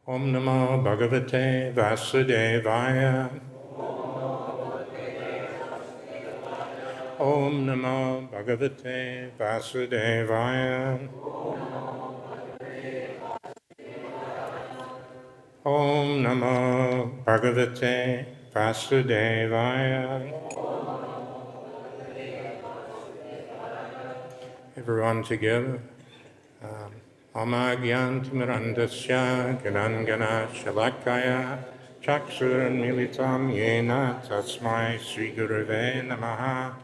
Om Namo Bhagavate Vasudevaya. Om Namo Bhagavate Vasudevaya. Om Namo Bhagavate Vasudevaya. Everyone together. Amagyantimirandasya ganangana shalakaya chakshurmilitam yena tasmai Sri Gurave Namaha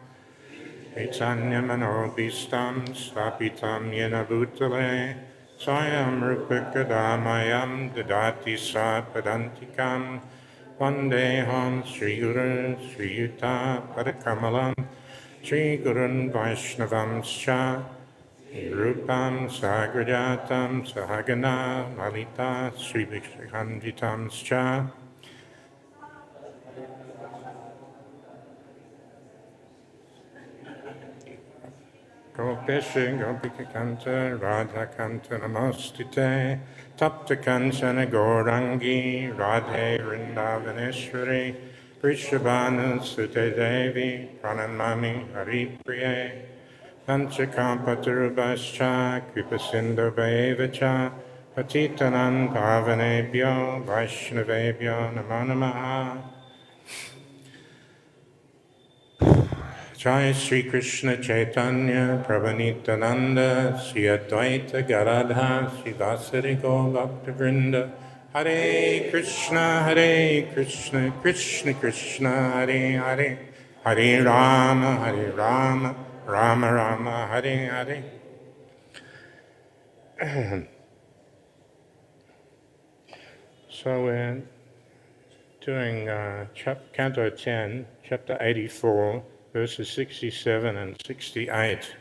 Chaitanya-manobhistam svapitam yena bhutale Swayam rupakadamayam dadati sapadantikam Vandeham Sri Guru Sri Yuta Padakamalam Sri Gurun Vaishnavamscha Rupam Sagrajatam Sahagana Lalita Sri Vishakhanditamscha Gopesha Gopika Kanta Radha Kanta Namostite Tapta Kanchana Gaurangi Radhe Vrindavaneshwari Vrishabhanu Sute Devi Pranamami Haripriye Panchakampatarubhascha Kripasindhavaivacha Patitanam Pavanebhyo Vaishnavebhyo Namo Namaha. Jai Sri Krishna Chaitanya Prabhu Nityananda Sri Advaita Gadadhar Sri Vasudeva Bhaktivinoda Hare Krishna Krishna Krishna Hare Hare Hare Rama Rama Rama Hare Hare. So we're doing Canto 10, Chapter 84, verses 67 and 68.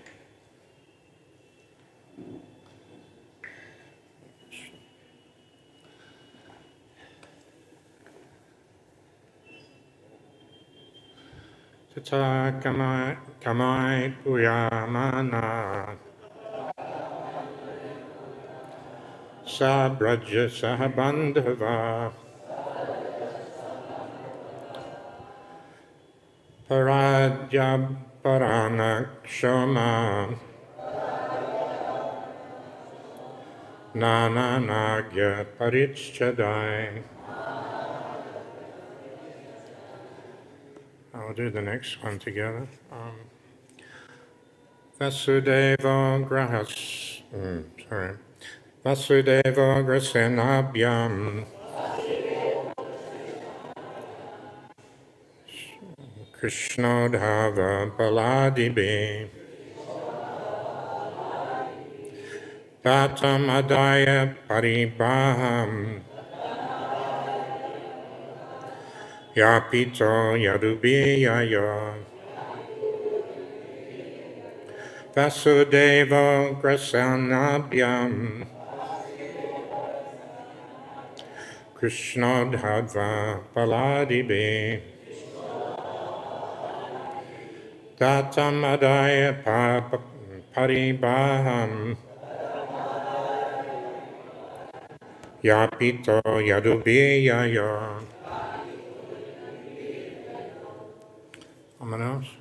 Tataḥ kāmaiḥ pūryamāṇaḥ sa-vraja saha-bāndhavaḥ parārdhyābharaṇa-kṣauma nānānarghya-paricchadaiḥ. I'll do the next one together. Vasudeva-ugrasenābhyām kṛṣṇoddhava-balādibhiḥ dattam ādāya pāribarhaṁ yāpito yadubhir yayau vasudeva-ugrasenābhyām kṛṣṇoddhava-balādibhiḥ dattam ādāya pāribarhaṁ yāpito yadubhir yayau. Someone else?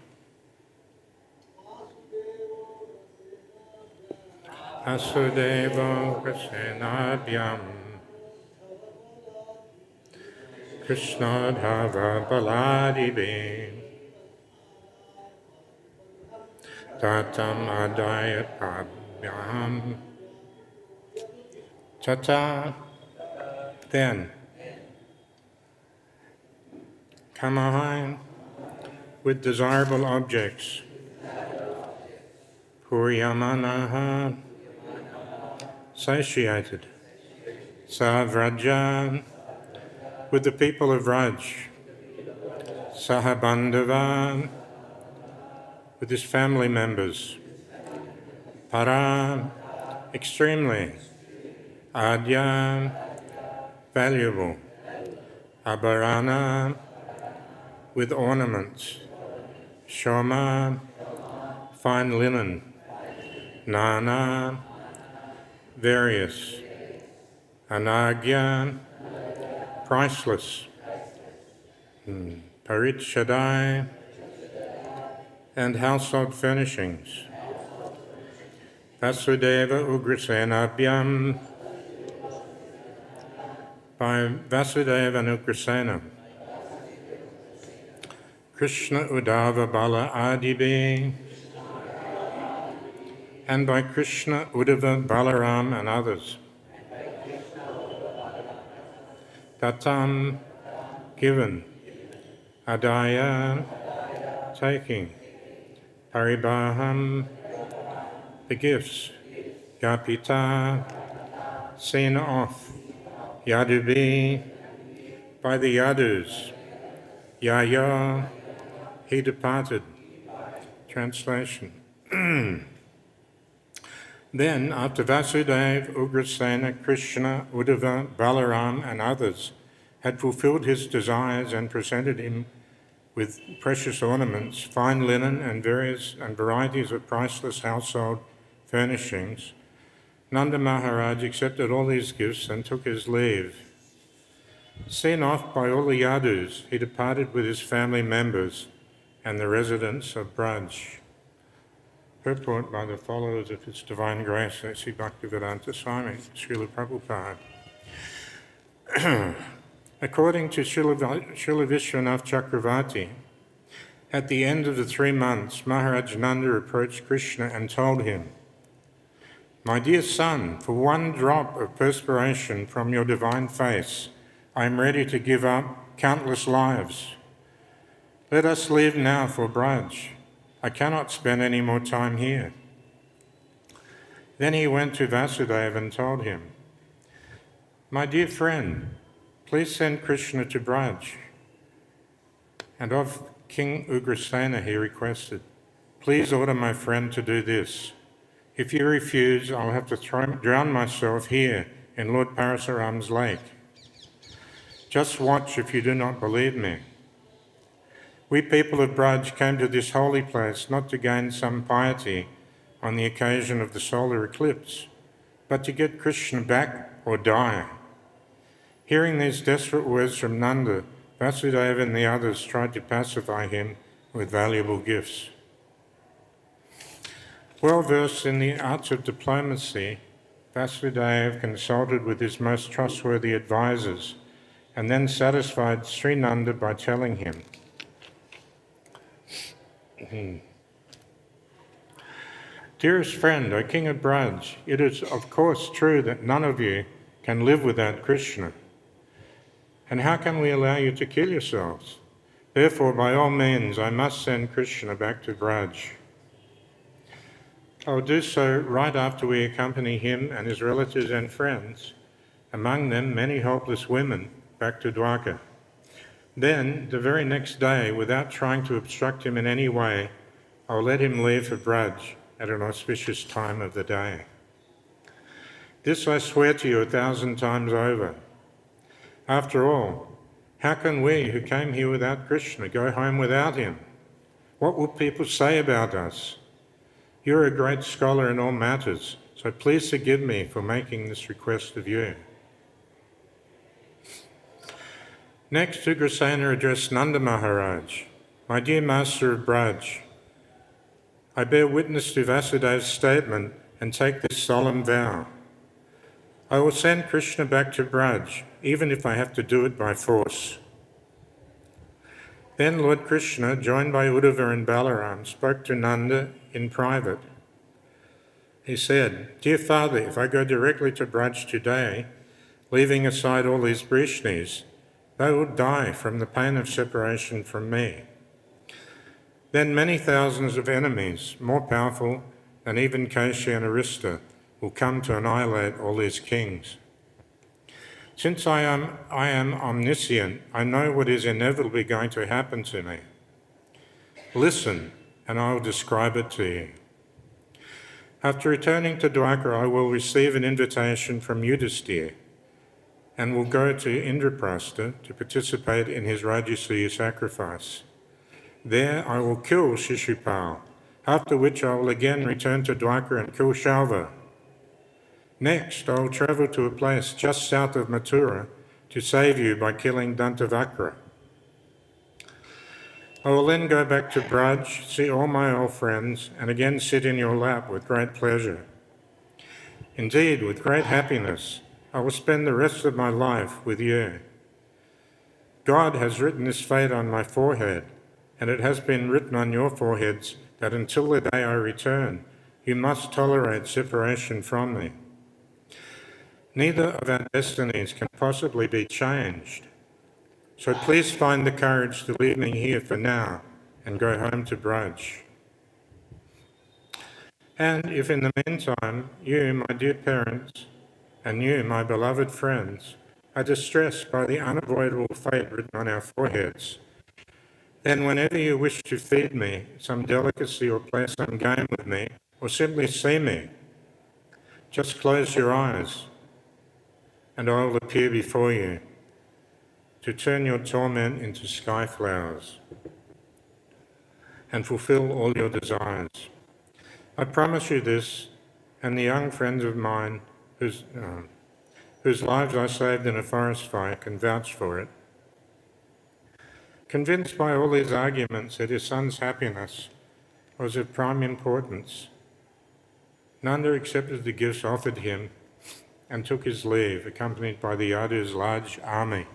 Vasudeva-ugrasenābhyām kṛṣṇoddhava-balādibhiḥ dattam ādāya pāribarhaṁ. Tataḥ, then. Kāmaiḥ, with desirable objects. Pūryamāṇaḥ, satiated. Sa-vrajaḥ, with the people of Vraja. saha-bāndhavaḥ, with his family members. Extremely. Ādāya, valuable. ābharaṇa, with ornaments. Kṣauma, fine linen. Nānā, various. anarghya, priceless, parīcchadaiḥ, and household furnishings. Vasudeva-ugrasenābhyām, by Vasudeva and Ugrasena. kṛṣṇa-uddhava-bala-ādibhiḥ, and by kṛṣṇa-uddhava-balaram and others. Dattam, given. Ādāya, taking. Pāribarhaṁ, the gifts. Yāpito, seen off. Yadubhir, by the yadus. Yayau, he departed. Translation. Then, after Vasudeva, Ugrasena, Krishna, Uddhava, Balaram, and others had fulfilled his desires and presented him with precious ornaments, fine linen, and varieties of priceless household furnishings, Nanda Maharaj accepted all these gifts and took his leave. Seen off by all the yadus, he departed with his family members and the residents of Vraja. Purport by the followers of His Divine Grace, SB-10.84.67-68, Srila Prabhupada. According to Srila Vishwanath Chakravarti, at the end of the 3 months, Maharaj Nanda approached Krishna and told him, "My dear son, for one drop of perspiration from your divine face, I am ready to give up countless lives. Let us leave now for Vraja. I cannot spend any more time here." Then he went to Vasudeva and told him, "My dear friend, please send Krishna to Vraja." And of King Ugrasena he requested, "Please order my friend to do this. If you refuse, I'll have to drown myself here in Lord Parasuram's lake. Just watch if you do not believe me. We people of Vraja came to this holy place not to gain some piety on the occasion of the solar eclipse, but to get Krishna back or die." Hearing these desperate words from Nanda, Vasudeva and the others tried to pacify him with valuable gifts. Well versed in the arts of diplomacy, Vasudeva consulted with his most trustworthy advisors and then satisfied Sri Nanda by telling him, "Dearest friend, O King of Vraja, it is of course true that none of you can live without Krishna. And how can we allow you to kill yourselves? Therefore, by all means, I must send Krishna back to Vraja. I will do so right after we accompany him and his relatives and friends, among them many helpless women, back to Dwarka. Then, the very next day, without trying to obstruct him in any way, I will let him leave for Vraja at an auspicious time of the day. This I swear to you 1,000 times over. After all, how can we who came here without Krishna go home without him? What will people say about us? You're a great scholar in all matters, so please forgive me for making this request of you." Next, Ugrasena addressed Nanda Maharaj, "My dear master of Vraja, I bear witness to Vasudeva's statement and take this solemn vow. I will send Krishna back to Vraja, even if I have to do it by force." Then Lord Krishna, joined by Uddhava and Balaram, spoke to Nanda in private. He said, "Dear father, if I go directly to Vraja today, leaving aside all these Vrishnis, they will die from the pain of separation from me. Then many thousands of enemies, more powerful than even Keshi and Arista, will come to annihilate all these kings. Since I am omniscient, I know what is inevitably going to happen to me. Listen, and I will describe it to you. After returning to Dwarka, I will receive an invitation from Yudhisthira and will go to Indraprastha to participate in his Rajasuya sacrifice. There I will kill Shishupal, after which I will again return to Dwarka and kill Shalva. Next, I will travel to a place just south of Mathura to save you by killing Dantavakra. I will then go back to Braj, see all my old friends, and again sit in your lap with great pleasure. Indeed, with great happiness, I will spend the rest of my life with you. God has written this fate on my forehead, and it has been written on your foreheads that until the day I return, you must tolerate separation from me. Neither of our destinies can possibly be changed. So please find the courage to leave me here for now and go home to Braj. And if in the meantime you, my dear parents, and you, my beloved friends, are distressed by the unavoidable fate written on our foreheads, then whenever you wish to feed me some delicacy or play some game with me, or simply see me, just close your eyes and I will appear before you to turn your torment into sky flowers and fulfill all your desires. I promise you this, and the young friends of mine whose lives I saved in a forest fire can vouch for it. Convinced by all these arguments that his son's happiness was of prime importance, Nanda accepted the gifts offered him and took his leave, accompanied by the Yadu's large army.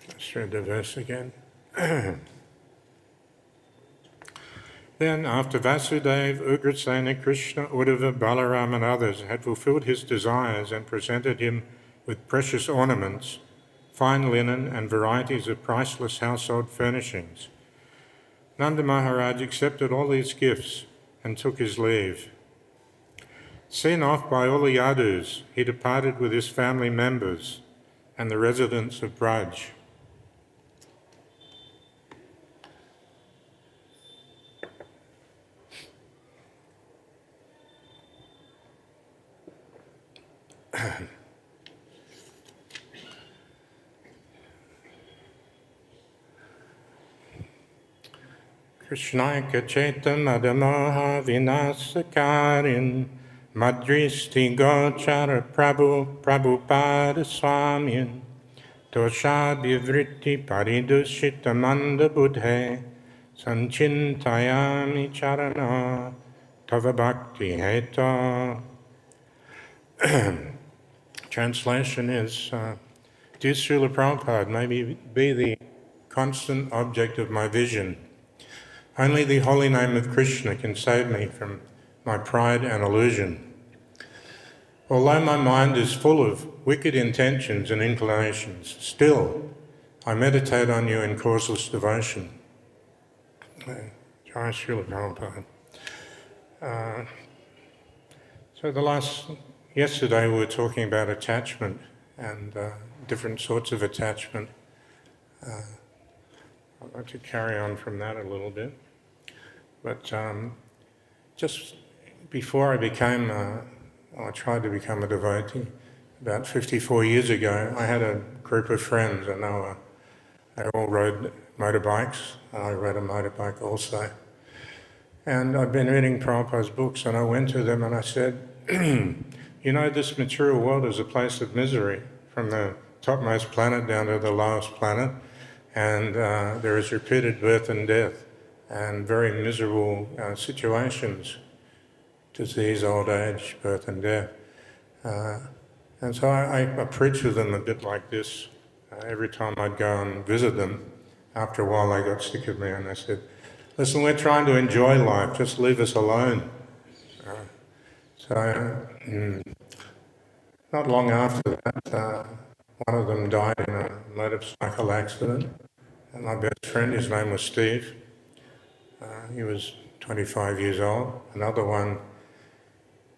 Let's read the verse again. Then, after Vasudeva, Ugrasena, kṛṣṇa-uddhava-bala-ādibhiḥ and others had fulfilled his desires and presented him with precious ornaments, fine linen and varieties of priceless household furnishings, Nanda Maharaj accepted all these gifts and took his leave. Seen off by all the Yadus, he departed with his family members and the residents of Braj. Krishnaika Chetam Adamoha Vinasakarin Madristi Gochara Prabhupada Swamian Doshabhivritti Paridushita Manda Buddhe Sanchintayami Charana Tava Bhakti Heta. Translation is, Dear Srila Prabhupada, may be the constant object of my vision. Only the holy name of Krishna can save me from my pride and illusion. Although my mind is full of wicked intentions and inclinations, still I meditate on you in causeless devotion. Jai Srila Prabhupada. Yesterday we were talking about attachment and different sorts of attachment. I'd like to carry on from that a little bit. But just before I tried to become a devotee, about 54 years ago, I had a group of friends, and they all rode motorbikes, and I rode a motorbike also. And I'd been reading Prabhupada's books, and I went to them and I said, you know, this material world is a place of misery, from the topmost planet down to the lowest planet, and there is repeated birth and death, and very miserable situations, disease, old age, birth and death. And so I preached to them a bit like this every time I'd go and visit them. After a while they got sick of me and they said, listen, we're trying to enjoy life, just leave us alone. Not long after that, one of them died in a motorcycle accident, and my best friend, his name was Steve, he was 25 years old. Another one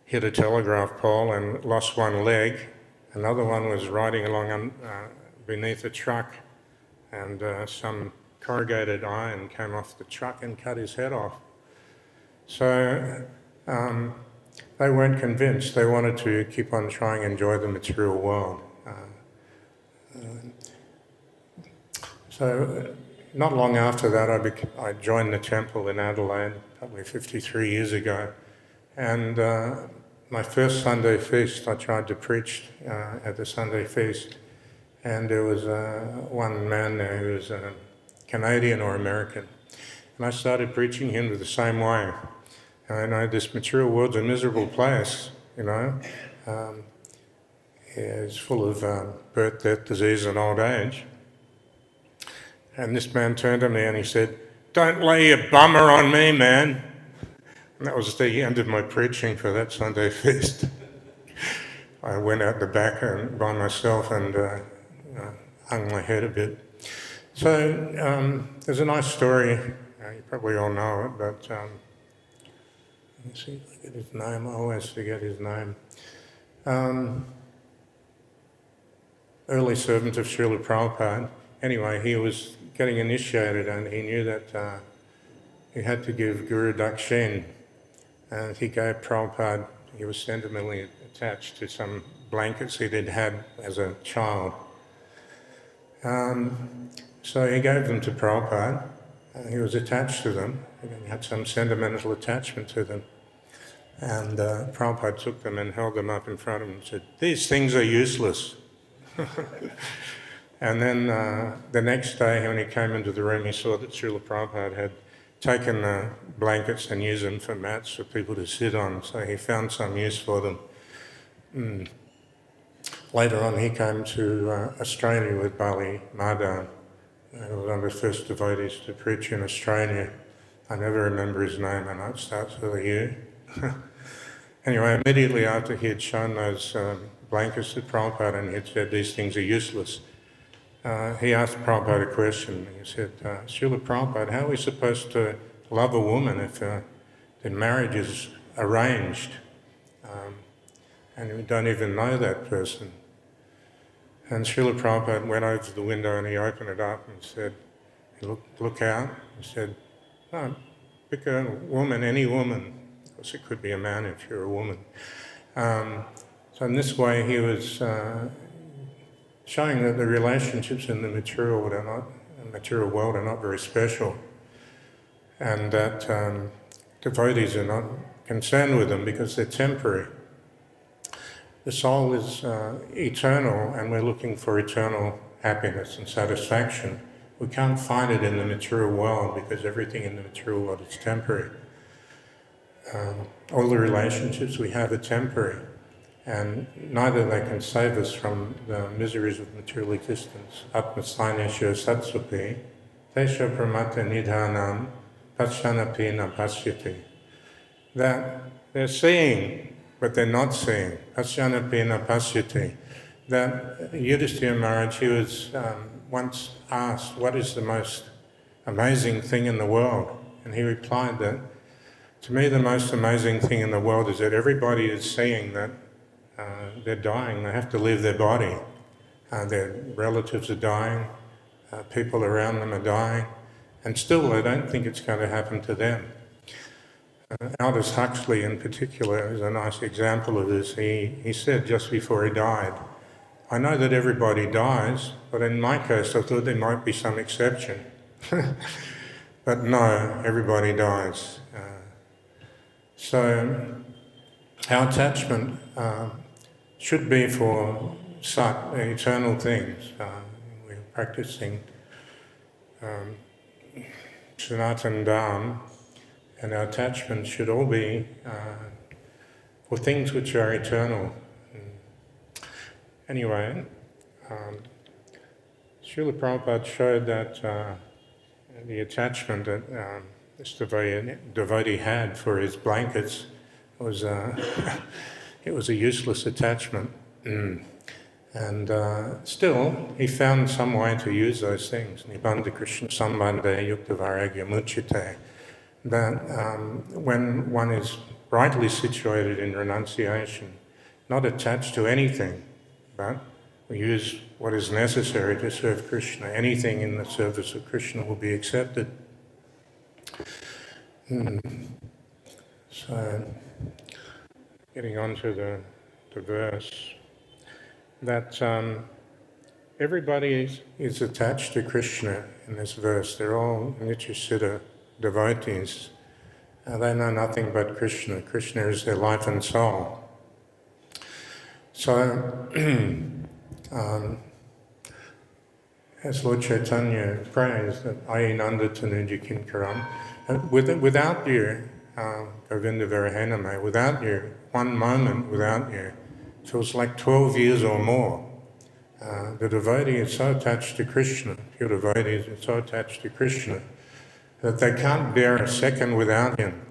hit a telegraph pole and lost one leg. Another one was riding along beneath a truck, and some corrugated iron came off the truck and cut his head off. So they weren't convinced. They wanted to keep on trying to enjoy the material world. So not long after that, I joined the temple in Adelaide, probably 53 years ago, And my first Sunday feast, I tried to preach at the Sunday feast, and there was one man there who was Canadian or American, and I started preaching him the same way. And I know this material world's a miserable place, you know. It's full of birth, death, disease, and old age. And this man turned to me and he said, "Don't lay your bummer on me, man." And that was the end of my preaching for that Sunday feast. I went out the back by myself and hung my head a bit. So there's a nice story, you probably all know it, but let me see if I get his name. I always forget his name. Early servant of Srila Prabhupada. Anyway, he was getting initiated and he knew that he had to give Guru Dakshin, and he gave Prabhupada, he was sentimentally attached to some blankets he'd had as a child. So he gave them to Prabhupada, and he was attached to them, he had some sentimental attachment to them. And Prabhupada took them and held them up in front of him and said, "These things are useless." And then the next day when he came into the room, he saw that Srila Prabhupada had taken the blankets and used them for mats for people to sit on, so he found some use for them. Later on he came to Australia with Bali Madhav. He was one of the first devotees to preach in Australia. I never remember his name, I know it starts with a U. Anyway, immediately after he had shown those blankets to Prabhupada and he had said these things are useless, he asked Prabhupada a question. He said, "Srila Prabhupada, how are we supposed to love a woman if the marriage is arranged and we don't even know that person?" And Srila Prabhupada went over to the window and he opened it up and said, look out. He said, "No, pick a woman, any woman." Of course, it could be a man if you're a woman. So in this way, he was showing that the relationships in the material world are not very special, and that devotees are not concerned with them because they're temporary. The soul is eternal, and we're looking for eternal happiness and satisfaction. We can't find it in the material world because everything in the material world is temporary. All the relationships we have are temporary, and neither they can save us from the miseries of material existence. Atmasainesha satsupi, tesha pramata nidhanam, paschanapi na pasyati. That they're seeing, but they're not seeing. Paschanapi na pasyati. That Yudhishthira Maharaj, he was once asked, what is the most amazing thing in the world? And he replied that, to me the most amazing thing in the world is that everybody is seeing that they're dying, they have to leave their body. Their relatives are dying, people around them are dying, and still they don't think it's going to happen to them. Aldous Huxley in particular is a nice example of this. He said just before he died, "I know that everybody dies, but in my case I thought there might be some exception." But no, everybody dies. So our attachment should be for sat, eternal things. We're practicing Sanatana Dharma, and our attachment should all be for things which are eternal. Anyway, Srila Prabhupada showed that the attachment that this devotee had for his blankets was it was a useless attachment. And still, he found some way to use those things. Nibbandha Krishna sambandhe yukta vairagya muchyate. That when one is rightly situated in renunciation, not attached to anything, but we use what is necessary to serve Krishna. Anything in the service of Krishna will be accepted. So, getting on to the verse, that everybody is attached to Krishna in this verse. They're all Nityasiddha devotees. They know nothing but Krishna. Krishna is their life and soul. So, as Lord Chaitanya prays, that ayi nanda tanuja kinkaram, without you, Govinda Varahaname, without you, one moment without you, feels like 12 years or more. The devotee is so attached to Krishna, pure devotees are so attached to Krishna, that they can't bear a second without him.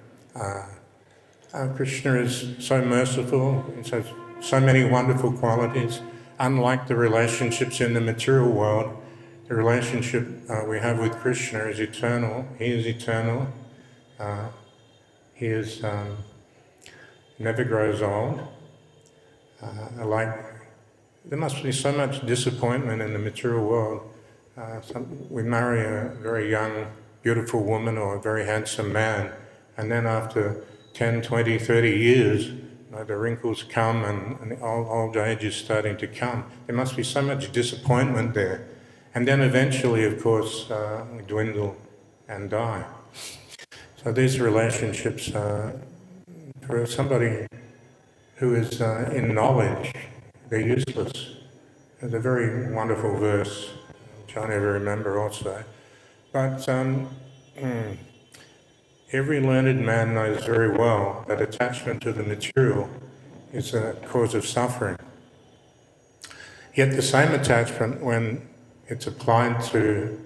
Krishna is so merciful, he has so many wonderful qualities. Unlike the relationships in the material world, the relationship we have with Krishna is eternal. He is eternal. He is never grows old. There must be so much disappointment in the material world. We marry a very young, beautiful woman or a very handsome man, and then after 10, 20, 30 years, the wrinkles come and the old age is starting to come. There must be so much disappointment there. And then eventually, of course, we dwindle and die. So these relationships, for somebody who is in knowledge, they're useless. There's a very wonderful verse, which I never remember also. But every learned man knows very well that attachment to the material is a cause of suffering. Yet the same attachment, when it's applied to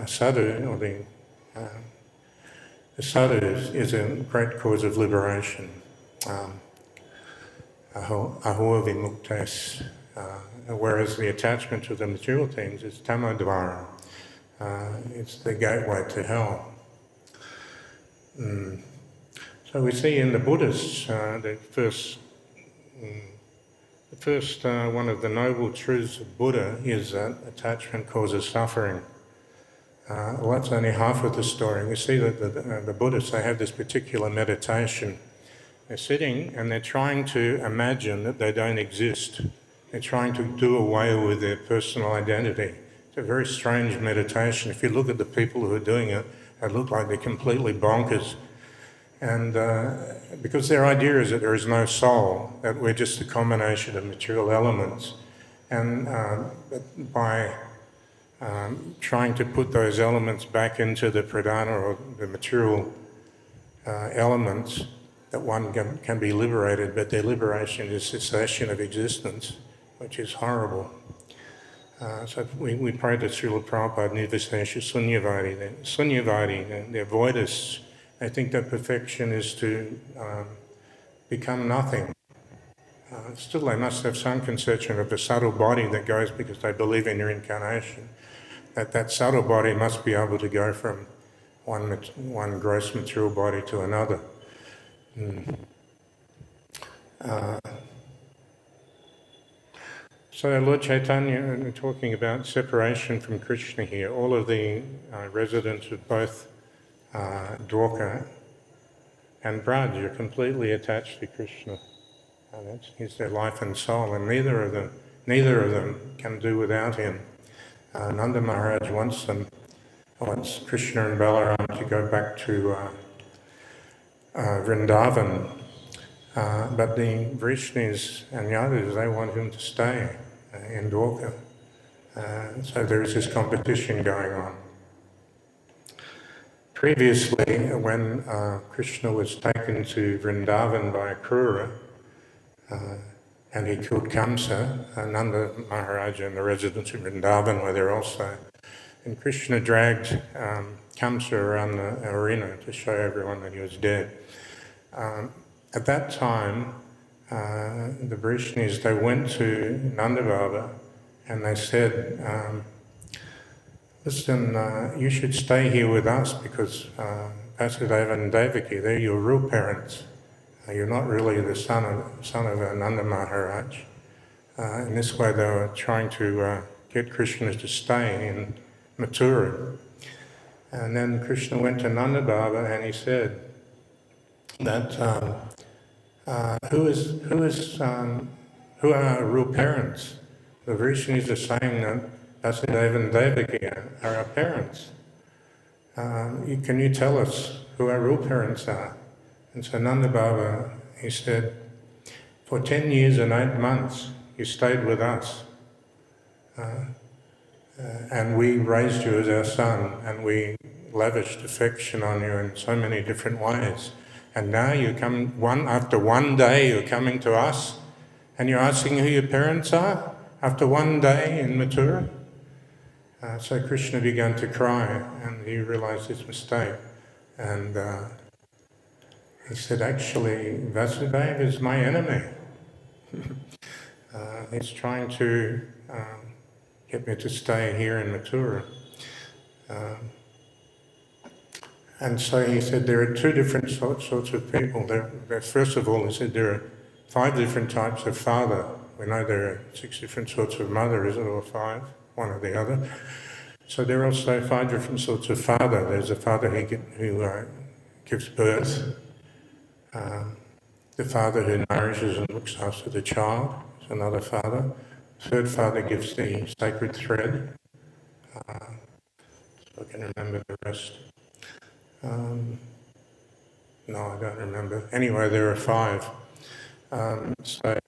sadhu, or the sadhus, is a great cause of liberation. Ahur vimuktas, whereas the attachment to the material things is tamodvara. It's the gateway to hell. So we see in the Buddhists, the first one of the noble truths of Buddha is that attachment causes suffering. Well, that's only half of the story. We see that the Buddhists, they have this particular meditation. They're sitting and they're trying to imagine that they don't exist. They're trying to do away with their personal identity. It's a very strange meditation. If you look at the people who are doing it, they look like they're completely bonkers. And because their idea is that there is no soul, that we're just a combination of material elements. And by trying to put those elements back into the pradhana, or the material elements, that one can be liberated, but their liberation is cessation of existence, which is horrible. So we pray to Srila Prabhupada, Nirvisesha Sunyavadi. Sunyavadi, they're voidists. They think that perfection is to become nothing. Still, they must have some conception of a subtle body that goes, because they believe in reincarnation, that subtle body must be able to go from one gross material body to another. So Lord Chaitanya, we're talking about separation from Krishna here. All of the residents of both Dwarka and Vraja are completely attached to Krishna. He's their life and soul, and neither of them can do without him. Nanda Maharaj wants Krishna and Balaram to go back to Vrindavan, but the Vrishnis and Yadus, they want him to stay in Dwarka. So there is this competition going on. Previously, when Krishna was taken to Vrindavan by Krura, and he killed Kamsa, Nanda Maharaj and the residents of Vrindavan were there also. And Krishna dragged Kamsa around the arena to show everyone that he was dead. At that time, the Vrishnis, they went to Nanda Baba and they said, listen, you should stay here with us, because Vasudeva and Devaki, they're your real parents. You're not really the son of Nanda Maharaj. In this way, they were trying to get Krishna to stay in Mathura. And then Krishna went to Nanda Baba and he said that who are our real parents? The Vrishnis are saying that Vasudeva and Devaki are our parents. can you tell us who our real parents are? And so Nanda Baba, he said, for 10 years and 8 months, you stayed with us. And we raised you as our son, and we lavished affection on you in so many different ways. And now you come, after one day, you're coming to us, and you're asking who your parents are after one day in Mathura? So Krishna began to cry, and he realized his mistake. And he said, actually, Vasudeva is my enemy. He's trying to get me to stay here in Mathura. And so he said there are two different sorts of people. First of all, he said there are 5 different types of father. We know there are 6 different sorts of mother, is it, or 5? One or the other. So there are also 5 different sorts of father. There's a father who gives birth, the father who nourishes and looks after the child is another father. Third father gives the sacred thread. So I can remember the rest. No, I don't remember. Anyway, there are 5. So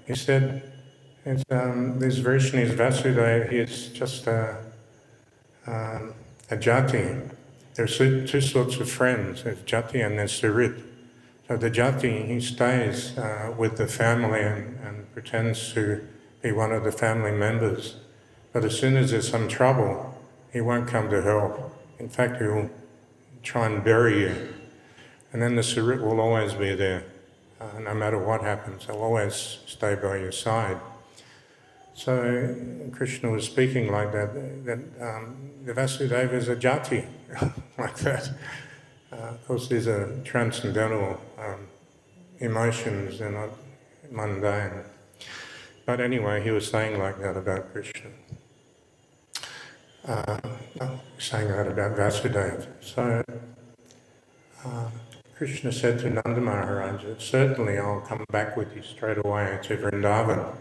he said, this Vrishni is Vasudeva, he is just a jati. There are 2 sorts of friends, there's jati and there's surit. So the jati, he stays with the family and pretends to be one of the family members. But as soon as there's some trouble, he won't come to help. In fact, he'll try and bury you. And then the surit will always be there. No matter what happens, they'll always stay by your side. So Krishna was speaking like that the Vasudeva is a jati, like that. Of course, these are transcendental emotions, they're not mundane. But anyway, he was saying like that about Krishna. Saying that about Vasudeva. So Krishna said to Nanda Maharaj, certainly I'll come back with you straight away to Vrindavan.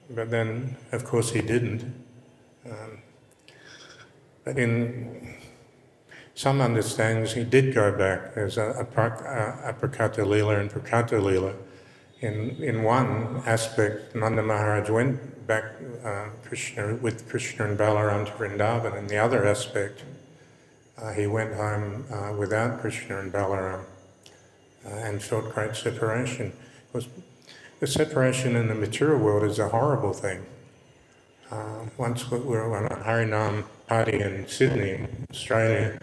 But then, of course, he didn't. But in some understandings, he did go back. There's a Prakata Leela and Prakata Leela. In one aspect, Nanda Maharaj went back with Krishna and Balaram to Vrindavan. In the other aspect, he went home without Krishna and Balaram and felt great separation. Because the separation in the material world is a horrible thing. Once we were on a Harinam party in Sydney, Australia,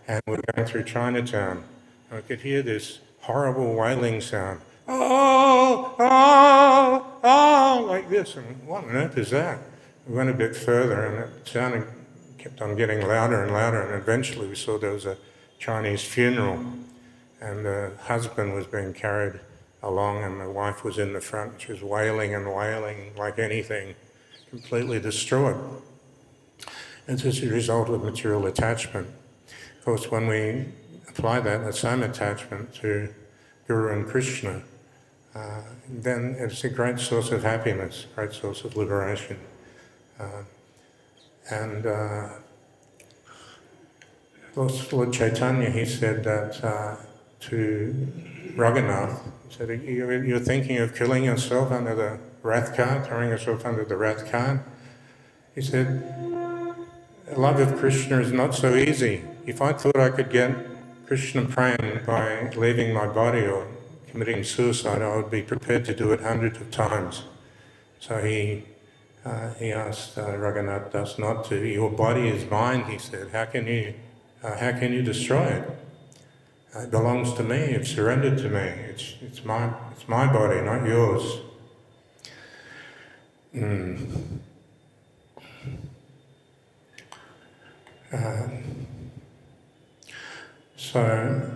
and we were going through Chinatown, and we could hear this horrible wailing sound. Oh, oh, oh, like this. And what on earth is that? We went a bit further, and it kept on getting louder and louder, and eventually we saw there was a Chinese funeral, and the husband was being carried along, and the wife was in the front. She was wailing and wailing like anything, completely distraught. It's as a result of material attachment. Of course, when we apply that, the same attachment to Guru and Krishna, then it's a great source of happiness, great source of liberation. Lord Chaitanya, he said that to Raghunath, he said, you're thinking of killing yourself under the wrath cart, throwing yourself under the wrath cart? He said, love of Krishna is not so easy. If I thought I could get Krishna praying by leaving my body or committing suicide, I would be prepared to do it hundreds of times. So he asked Raghunath Das not to. Your body is mine, he said. How can you destroy it? It belongs to me. It's surrendered to me. It's my body, not yours. So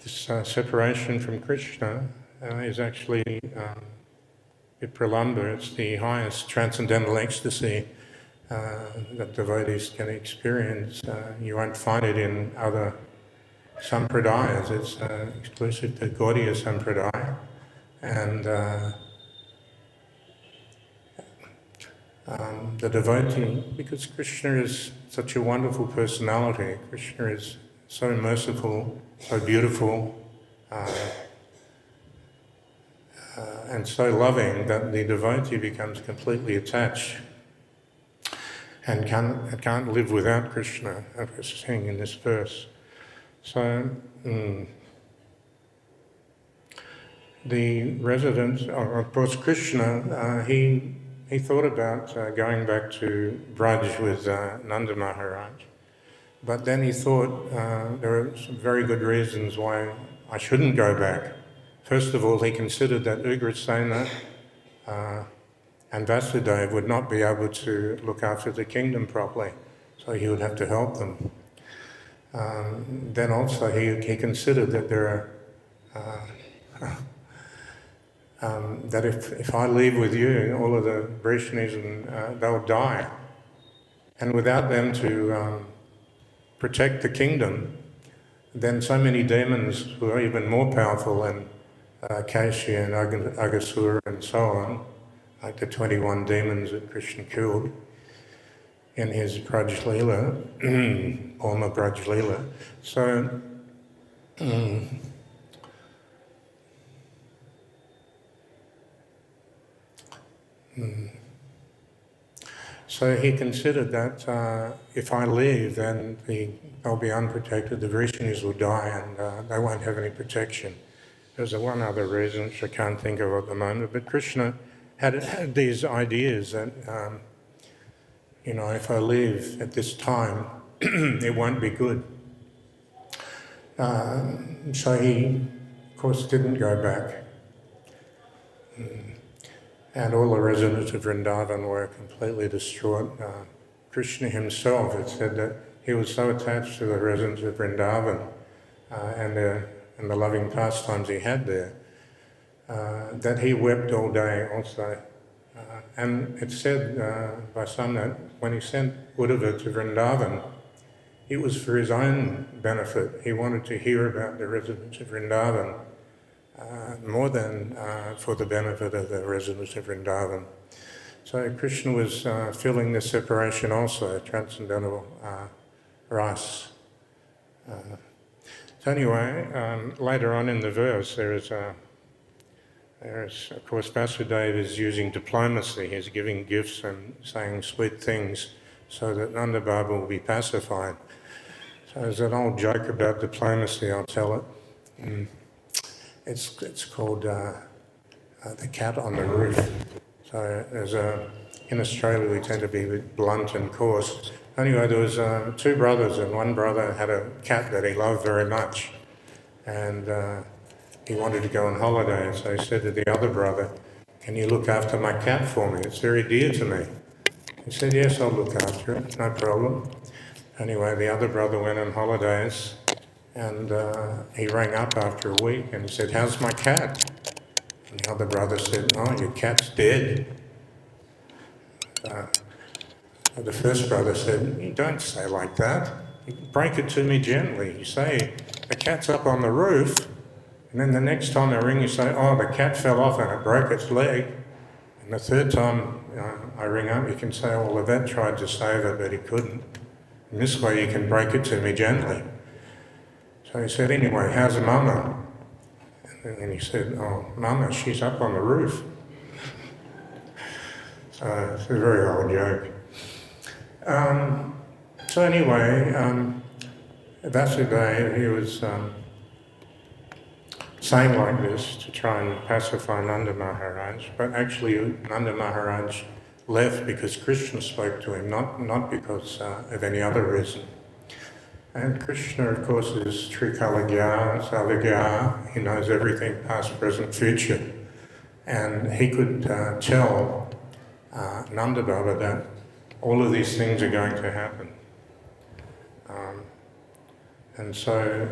this separation from Krishna is actually Vipralambha. It's the highest transcendental ecstasy that devotees can experience. You won't find it in other sampradayas. It's exclusive to Gaudiya Sampradaya. And the devotee, because Krishna is such a wonderful personality. Krishna is so merciful, so beautiful, and so loving that the devotee becomes completely attached and can't live without Krishna, as we're saying in this verse. So the resident, of course, Krishna, he thought about going back to Vraja with Nanda Maharaj, but then he thought there are some very good reasons why I shouldn't go back. First of all, he considered that Ugrasena and Vasudeva would not be able to look after the kingdom properly, so he would have to help them. Then also he considered that there are that if I leave with you, all of the Vaishnavis, they'll die. And without them to protect the kingdom, then so many demons who are even more powerful than Kashi and Aghasura and so on, like the 21 demons that Krishna killed in his Braj Leela, Oma Braj Leela. So he considered that if I leave, then they'll be unprotected, the Vaishnavis will die, and they won't have any protection. There's one other reason which I can't think of at the moment, but Krishna had these ideas that, if I leave at this time, it won't be good. So he, of course, didn't go back. And all the residents of Vrindavan were completely distraught. Krishna himself had said that he was so attached to the residents of Vrindavan and the loving pastimes he had there, that he wept all day also. And it's said by some that when he sent Uddhava to Vrindavan, it was for his own benefit. He wanted to hear about the residents of Vrindavan more than for the benefit of the residents of Vrindavan. So Krishna was feeling this separation also, transcendental ras. So anyway, later on in the verse, there's of course, Vasudeva is using diplomacy. He's giving gifts and saying sweet things so that Nanda Baba will be pacified. So there's an old joke about diplomacy, I'll tell it. It's called the cat on the roof. So in Australia we tend to be a bit blunt and coarse. Anyway, there was two brothers, and one brother had a cat that he loved very much, and he wanted to go on holiday. So he said to the other brother, "Can you look after my cat for me? It's very dear to me." He said, "Yes, I'll look after it, no problem." Anyway, the other brother went on holidays, and he rang up after a week and he said, "How's my cat?" And the other brother said, "Oh, your cat's dead." The first brother said, "You don't say like that. You break it to me gently. You say, the cat's up on the roof, and then the next time I ring you say, oh, the cat fell off and it broke its leg. And the third time I ring up, you can say, well, the vet tried to save it, but he couldn't. And this way you can break it to me gently." So he said, "Anyway, how's Mama?" And then he said, "Oh, Mama, she's up on the roof." So it's a very old joke. So anyway, Vasudeva, he was saying like this to try and pacify Nanda Maharaj, but actually Nanda Maharaj left because Krishna spoke to him, not because of any other reason. And Krishna, of course, is Trikalagya, sa-vrajaḥ. He knows everything, past, present, future. And he could tell Nanda Baba that all of these things are going to happen. And so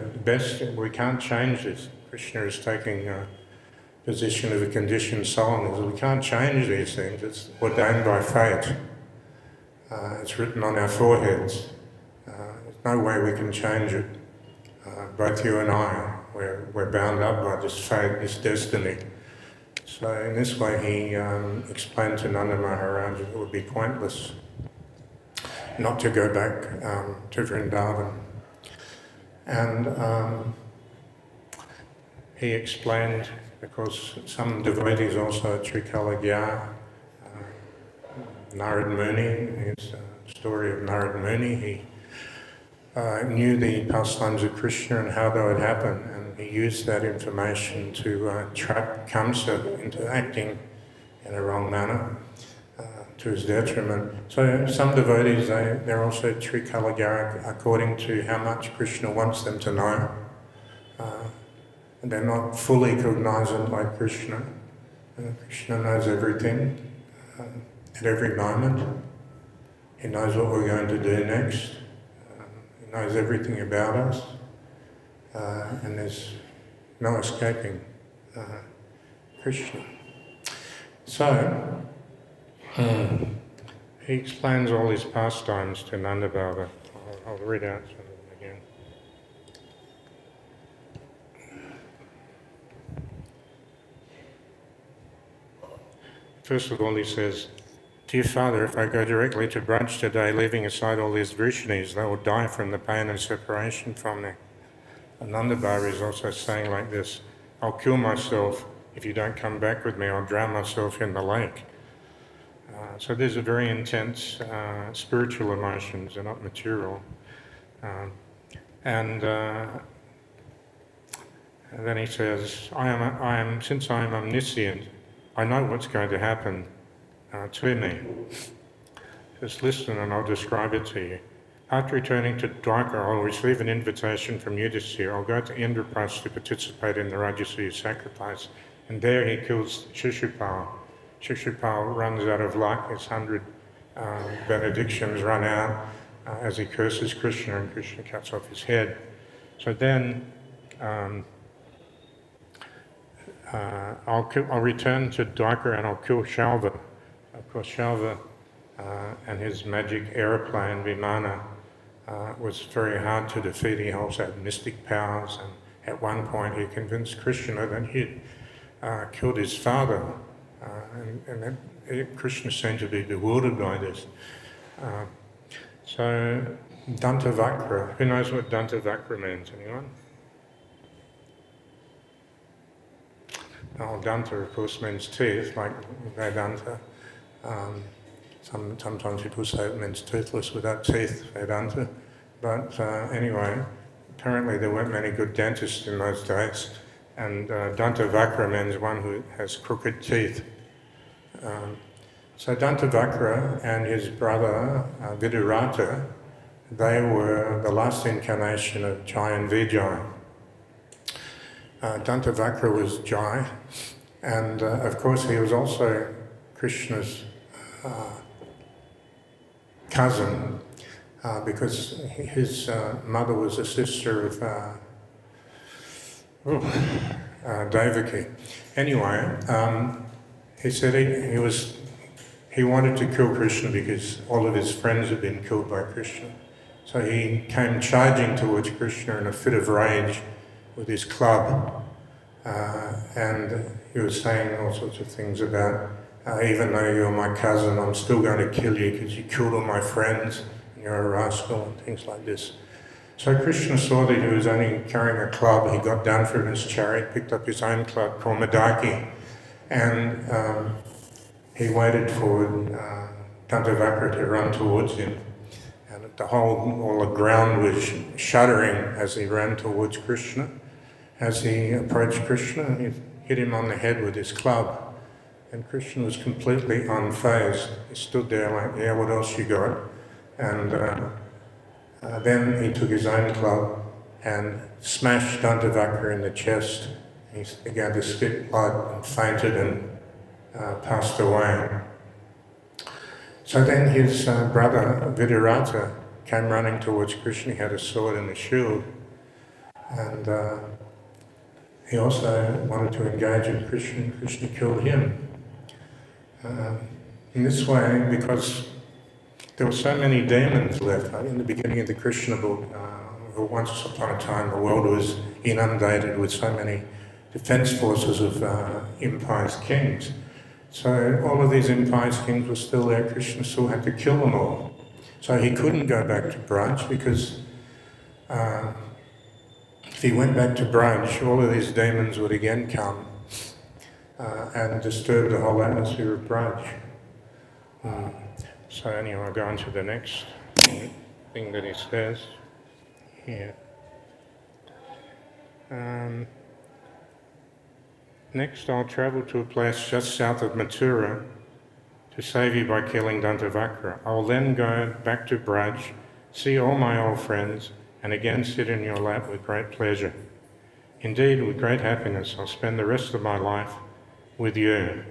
we can't change this. Krishna is taking a position of a conditioned soul. We can't change these things. It's ordained by fate. It's written on our foreheads. There's no way we can change it. Both you and I, we're bound up by this fate, this destiny. So in this way he explained to Nanda Maharaj that it would be pointless not to go back to Vrindavan. And he explained, because some devotees also at Trikalagya, Narad Muni, his story of Narad Muni, he knew the pastimes of Krishna and how they would happen, and he used that information to trap Kamsa into acting in a wrong manner to his detriment. So some devotees, they're also Trikalagya according to how much Krishna wants them to know. And they're not fully cognizant like Krishna. Krishna knows everything at every moment. He knows what we're going to do next. He knows everything about us. And there's no escaping Krishna. So, he explains all his pastimes to Nanda Baba. I'll read out some of them again. First of all, he says, "Dear Father, if I go directly to Braj today, leaving aside all these Vrishnis, they will die from the pain and separation from me." And Nanda Baba is also saying like this, "I'll kill myself if you don't come back with me. I'll drown myself in the lake." So these are very intense spiritual emotions, they're not material. And then he says, since I am omniscient, I know what's going to happen to me. Just listen and I'll describe it to you. After returning to Dwarka, I'll receive an invitation from Yudhisthira. I'll go to Indraprastha to participate in the Rajasuya sacrifice, and there he kills Shishupal. Shishupal runs out of luck, his 100 benedictions run out as he curses Krishna, and Krishna cuts off his head. So then I'll return to Dwarka and I'll kill Shalva. Of course, Shalva and his magic aeroplane, Vimana, was very hard to defeat. He also had mystic powers, and at one point he convinced Krishna that he'd killed his father. And Krishna seemed to be bewildered by this. So Dantavakra, who knows what Dantavakra means? Anyone? Oh, Danta, of course, means teeth, like Vedanta. Sometimes people say it means toothless without teeth, Vedanta. But anyway, apparently there weren't many good dentists in those days. And Dantavakra means one who has crooked teeth. So Dantavakra and his brother Vidurata, they were the last incarnation of Jai and Vijay. Dantavakra was Jai, and of course he was also Krishna's cousin, because his mother was a sister of Devaki. Anyway, he said he wanted to kill Krishna because all of his friends had been killed by Krishna. So he came charging towards Krishna in a fit of rage with his club, and he was saying all sorts of things about, even though you're my cousin, I'm still going to kill you because you killed all my friends, and you're a rascal, and things like this. So Krishna saw that he was only carrying a club. He got down from his chariot, picked up his own club called Madaki, and he waited for Dantavakra to run towards him. And all the ground was shuddering as he ran towards Krishna. As he approached Krishna, he hit him on the head with his club. And Krishna was completely unfazed. He stood there like, yeah, what else you got? And then he took his own club and smashed Dantavakra in the chest. He began to spit blood and fainted and passed away. So then his brother Vidurata came running towards Krishna. He had a sword and a shield, and he also wanted to engage with Krishna, and Krishna killed him. In this way, because there were so many demons left. In the beginning of the Krishna book, once upon a time the world was inundated with so many defense forces of impious kings. So all of these impious kings were still there. Krishna still had to kill them all. So he couldn't go back to Braj because if he went back to Braj, all of these demons would again come and disturb the whole atmosphere of Braj. So anyway, I'll go on to the next thing that he says here. Next, I'll travel to a place just south of Mathura to save you by killing Dantavakra. I'll then go back to Braj, see all my old friends, and again sit in your lap with great pleasure. Indeed, with great happiness, I'll spend the rest of my life with you.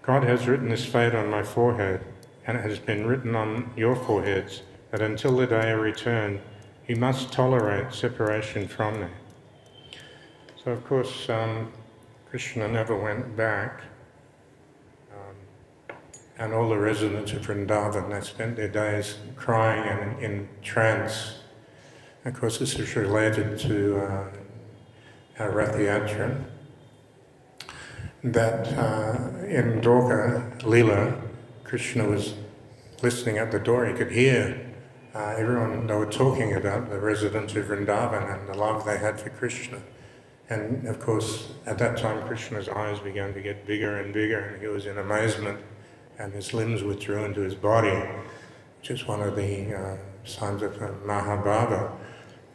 God has written this fate on my forehead, and it has been written on your foreheads, that until the day I return, you must tolerate separation from me. So, of course, Krishna never went back, and all the residents of Vrindavan, they spent their days crying and in trance. Of course, this is related to our Rath Yatra, that in Dwarka Leela, Krishna was listening at the door. He could hear everyone, they were talking about the residents of Vrindavan and the love they had for Krishna. And of course, at that time, Krishna's eyes began to get bigger and bigger, and he was in amazement, and his limbs withdrew into his body, which is one of the signs of Mahabhava.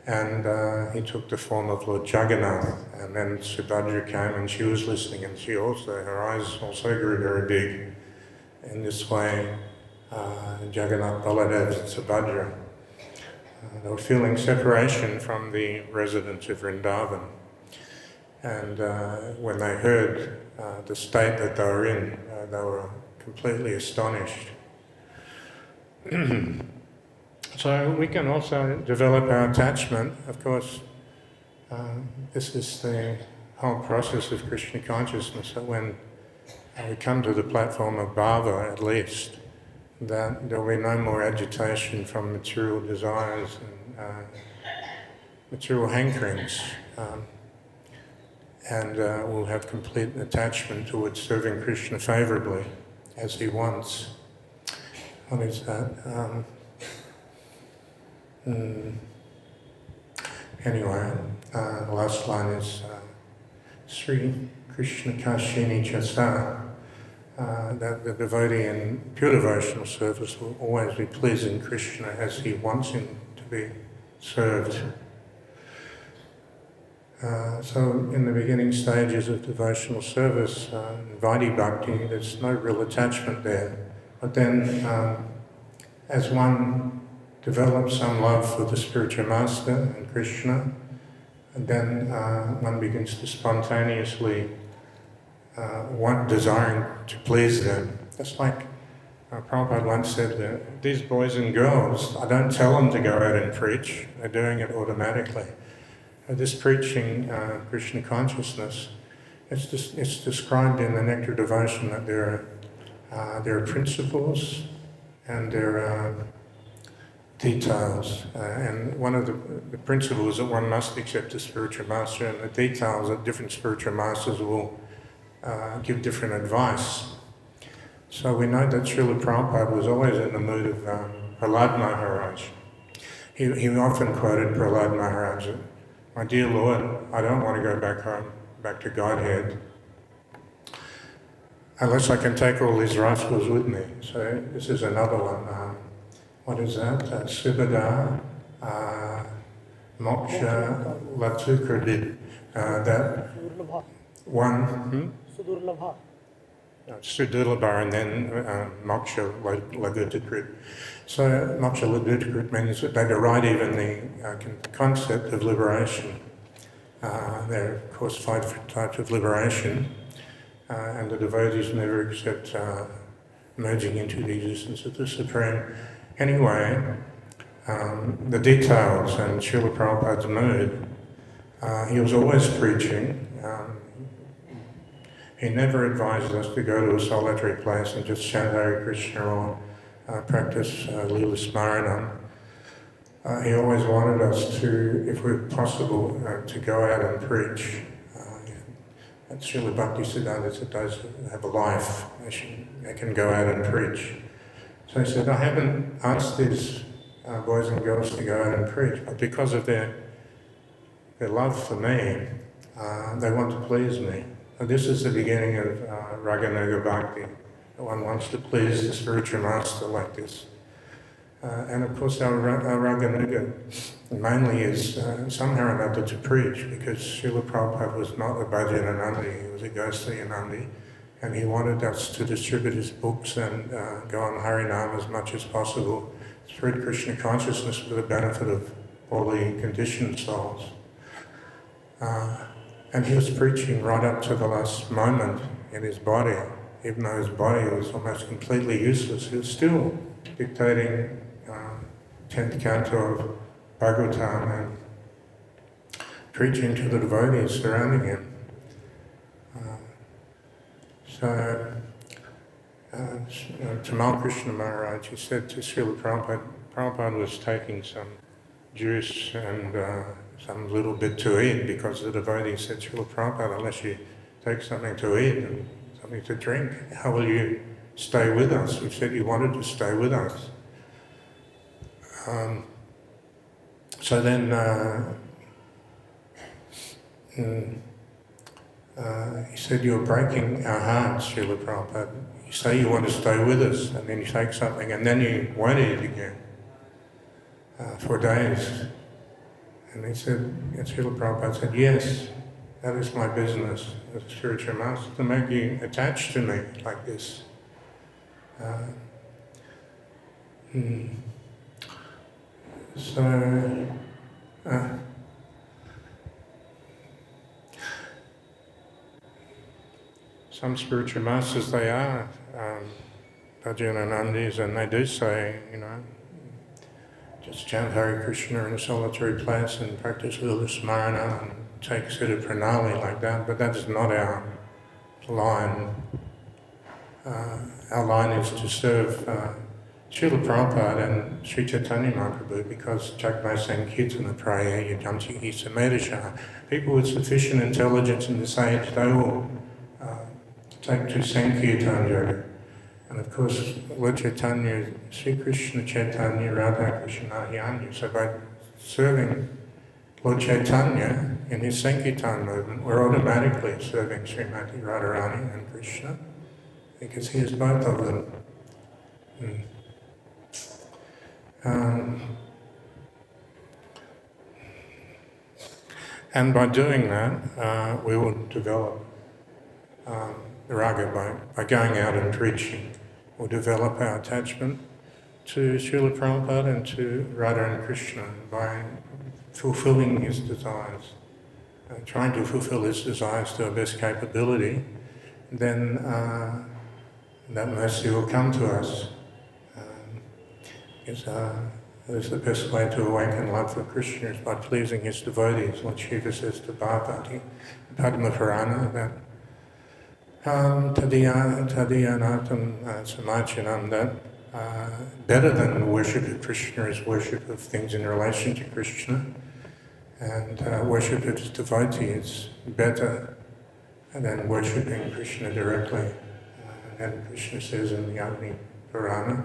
And he took the form of Lord Jagannath, and then Subhadra came, and she was listening, and her eyes also grew very big. In this way, Jagannath, Baladev, and Subhadra, they were feeling separation from the residents of Vrindavan. And when they heard the state that they were in, they were completely astonished. So we can also develop our attachment. Of course, this is the whole process of Krishna consciousness, that when we come to the platform of bhava, at least, that there will be no more agitation from material desires and material hankerings. And we'll have complete attachment towards serving Krishna favourably, as he wants. What is that? Anyway, the last line is Sri Krishna Kashini Chasa, that the devotee in pure devotional service will always be pleasing Krishna as he wants him to be served. So in the beginning stages of devotional service, Vaidhi Bhakti, there's no real attachment there. But then as one develops some love for the spiritual master and Krishna, and then one begins to spontaneously desiring to please them. Just like Prabhupada once said that these boys and girls, I don't tell them to go out and preach, they're doing it automatically. This preaching Krishna consciousness, it's described in the Nectar Devotion that there are principles and there are details. And one of the principles that one must accept a spiritual master, and the details that different spiritual masters will give different advice. So we know that Srila Prabhupada was always in the mood of Prahlad Maharaj. He often quoted Prahlad Maharaj, "My dear Lord, I don't want to go back home, back to Godhead, unless I can take all these rascals with me." So this is another one. What is that? Subhada, Moksha, Latukradid. That one. Sudurlabha, and then Moksha Lagutakrit. So Moksha Lagutakrit means that they deride even the concept of liberation. There are, of course, 5 different types of liberation, and the devotees never accept merging into the existence of the Supreme. Anyway, the details and Srila Prabhupada's mood, he was always preaching. He never advised us to go to a solitary place and just chant Hare Krishna or practice Leela Smaranam. He always wanted us to, if we're possible, to go out and preach, At Srila Bhaktisiddhanta said those who have a life, they can go out and preach. So he said, I haven't asked these boys and girls to go out and preach, but because of their love for me, they want to please me. So this is the beginning of Raganuga Bhakti. One wants to please the spiritual master like this. And of course our Raganuga mainly is somehow or another to preach, because Srila Prabhupada was not a Bhajananandi, he was a Gosvayanandi, and he wanted us to distribute his books and go on Harinam as much as possible, spread Krishna consciousness for the benefit of all the conditioned souls. And he was preaching right up to the last moment in his body. Even though his body was almost completely useless, he was still dictating 10th canto of Bhagavatam and preaching to the devotees surrounding him. Tamal Krishna Maharaj, he said to Srila Prabhupada was taking some juice and some little bit to eat, because the devotee said, Srila Prabhupada, unless you take something to eat and something to drink, how will you stay with us? You said you wanted to stay with us. So then he said, you're breaking our hearts, Srila Prabhupada. You say you want to stay with us, and then you take something, and then you won't eat again for days. And he said, and Srila Prabhupada said, yes, that is my business as a spiritual master, to make you attached to me like this. Some spiritual masters, they are Bhajananandis, and they do say, just chant Hare Krishna in a solitary place and practice Lila Smarana and take Siddha Pranali like that, but that is not our line. Our line is to serve Srila Prabhupada and Sri Chaitanya Mahaprabhu, because Chakmai Sankirtana Praya Yajamti Isa Medasha, people with sufficient intelligence in this age, they will take to Sankirtana. And of course, Lord Chaitanya, Sri Krishna Chaitanya, Radha Krishna Yanya. So by serving Lord Chaitanya in his Sankirtan movement, we're automatically serving Srimati Radharani and Krishna, because he is both of them. And by doing that, we will develop the raga by going out and preaching. We'll develop our attachment to Srila Prabhupada and to Radha and Krishna by fulfilling his desires, trying to fulfill his desires to our best capability. Then that mercy will come to us. It's the best way to awaken love for Krishna is by pleasing his devotees. What Shiva says to Bhagavati, Padma Purana, that Tadiyanatam Samachanam, that better than the worship of Krishna is worship of things in relation to Krishna, and worship of his devotee is better than worshipping Krishna directly. And Krishna says in the Agni Purana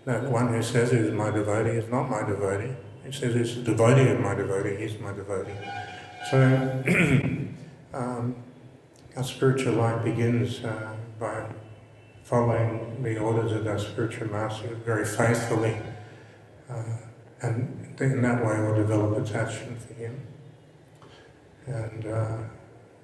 that one who says he is my devotee is not my devotee. He says he's the devotee of my devotee, he's my devotee. So our spiritual life begins by following the orders of our spiritual master very faithfully, and in that way we'll develop attachment for him and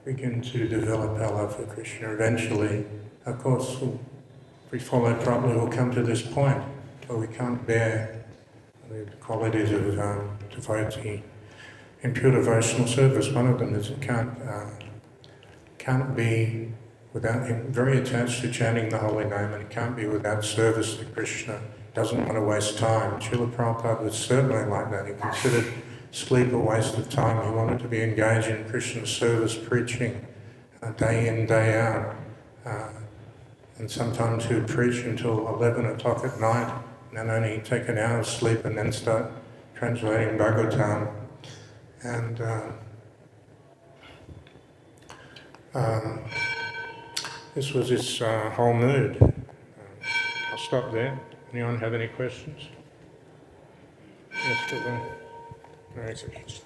begin to develop our love for Krishna. Eventually, of course, if we follow properly, we'll come to this point where we can't bear the qualities of devotee in pure devotional service. One of them is it can't be without him, very attached to chanting the holy name, and it can't be without service to Krishna. Doesn't want to waste time. Srila Prabhupada was certainly like that. He considered sleep a waste of time. He wanted to be engaged in Krishna's service, preaching day in, day out. And sometimes he would preach until 11 o'clock at night, and then only take an hour's sleep and then start translating Bhagavatam. And This was his whole mood. I'll stop there. Anyone have any questions? Yes, Prabhu. Very good.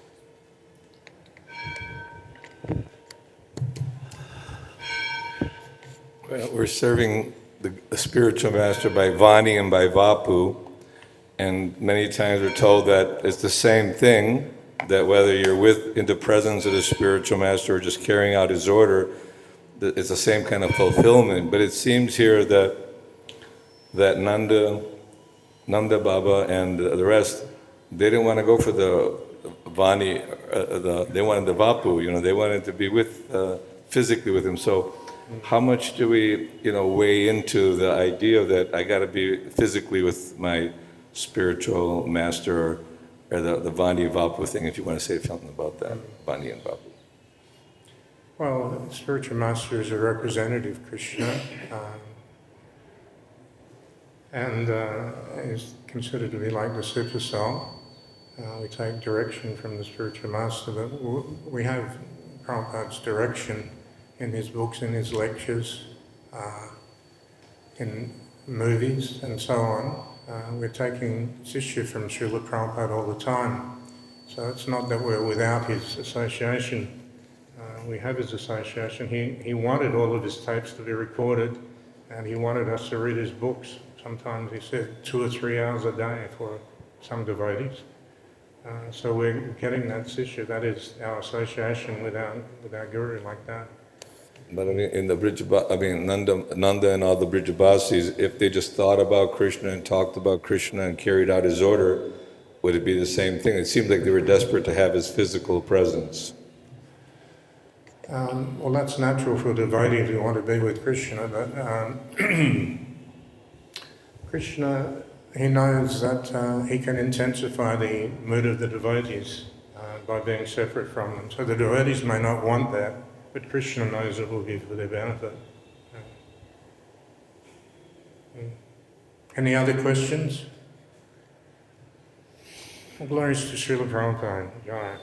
Well, we're serving the spiritual master by Vani and by Vapu, and many times we're told that it's the same thing, that whether you're in the presence of the spiritual master or just carrying out his order, it's the same kind of fulfillment. But it seems here that Nanda Baba and the rest, they didn't want to go for the Vani, they wanted the Vapu, they wanted to be physically with him. So how much do we, weigh into the idea that I got to be physically with my spiritual master, or the Vani Vapu thing, if you want to say something about that, Vani and Vapu? Well, the spiritual master is a representative of Krishna, and is considered to be like the super soul. We take direction from the spiritual master, but we have Prabhupada's direction in his books, in his lectures, in movies and so on. We're taking Sishya from Srila Prabhupada all the time. So it's not that we're without his association. We have his association. He wanted all of his tapes to be recorded, and he wanted us to read his books. Sometimes he said 2 or 3 hours a day for some devotees. So we're getting that Sishya. That is our association with our Guru like that. But in the Nanda and all the Brijabasis, if they just thought about Krishna and talked about Krishna and carried out his order, would it be the same thing? It seemed like they were desperate to have his physical presence. Well, that's natural for a devotee to want to be with Krishna, but Krishna, he knows that he can intensify the mood of the devotees by being separate from them. So the devotees may not want that, but Krishna knows it will be for their benefit. Any other questions? Well, glories to Srila Prabhupada. Jai.